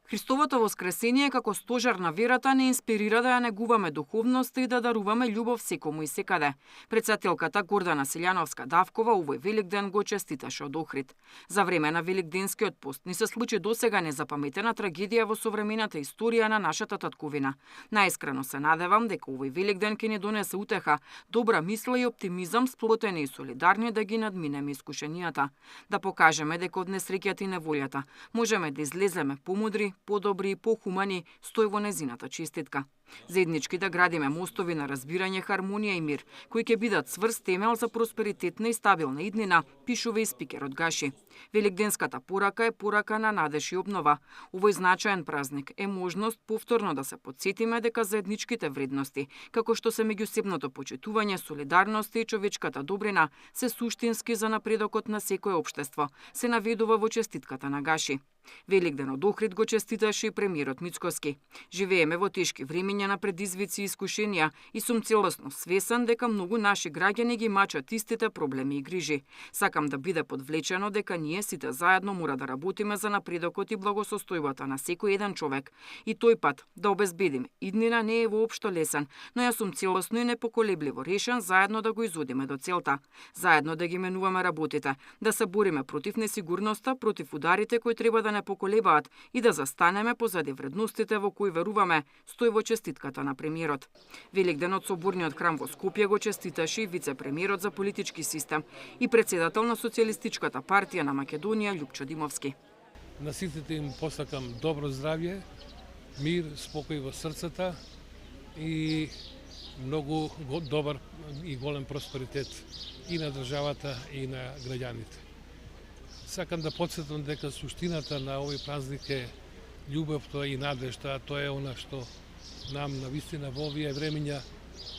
Христовото воскресение како стожар на верата не инспирира да ја негуваме духовноста и да даруваме љубов секому и секаде. Претседателката Гордана Селјановска-Давкова овој Великден го честиташе од Охрид. За време на Великденскиот пост ни се случи досега незапаметена трагедија во современата историја на нашата татковина. Најискрено се надевам дека овој Великден ќе ни донесе утеха, добра мисла и оптимизам, сплотени и солидарни да ги надминеме искушенијата. Да покажеме дека од несреќата и неволјата можеме да излеземе помудри, подобри и похумани, стои во незината честитка. Заеднички да градиме мостови на разбирање, хармонија и мир, кои ќе бидат цврст темел за просперитетна и стабилна иднина, пишува и спикерот Гаши. Великденската порака е порака на надеж и обнова. Овој значаен празник е можност повторно да се потсетиме дека заедничките вредности, како што се меѓусебното почитување, солидарност и човечката добрина, се суштински за напредокот на секое општество, се наведува во честитката на Гаши. Великден од Охрид го честиташе и премиерот Мицкоски. Живееме во тешки времиња на предизвици и искушенија и сум целосно свесен дека многу наши граѓани ги мачат истите проблеми и грижи. Сакам да биде подвлечено дека ние сите заедно мора да работиме за напредокот и благосостојбата на секој еден човек. И тој пат да обезбедиме иднина не е воопшто лесен, но јас сум целосно и непоколебливо решен заедно да го изодиме до целта. Заедно да ги менуваме работите, да се бориме против несигурноста, против ударите кои треба да не поколебаат и да застанеме позади вредностите во кои веруваме, стои во честитката на премиерот. Великденот соборниот храм во Скопје го честиташе и вице-премиерот за политички систем и претседател на Социјалистичката партија на Македонија Љупчо Димовски. На сите им посакам добро здравје, мир, спокој во срцата и многу добар и голем просперитет и на државата и на граѓаните. Сакам да потсетам дека суштината на овој празник е љубовта и надежта, тоа е она што нам навистина во овие времиња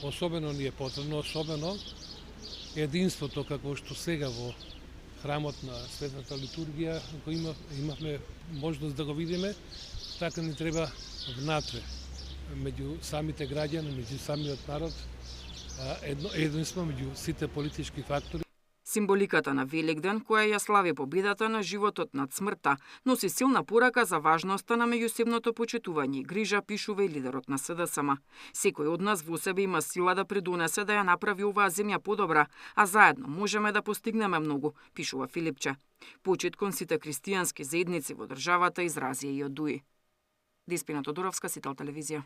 особено ни е потребно, особено единството како што сега во храмот на Светата литургија, кој имавме можност да го видиме, така ни треба внатре, меѓу самите граѓани, меѓу самиот народ, единство меѓу сите политички фактори. Символиката на Великден, која ја слави победата на животот над смртта, носи силна порака за важноста на меѓусебното почитување и грижа, пишува и лидерот на СДСМ. Секој од нас во себе има сила да придонесе да ја направи оваа земја подобра, а заедно можеме да постигнеме многу, пишува Филипче. Почит кон сите христијански заедници во државата изрази и од Дуи. Деспина Тодоровска, Сител телевизија.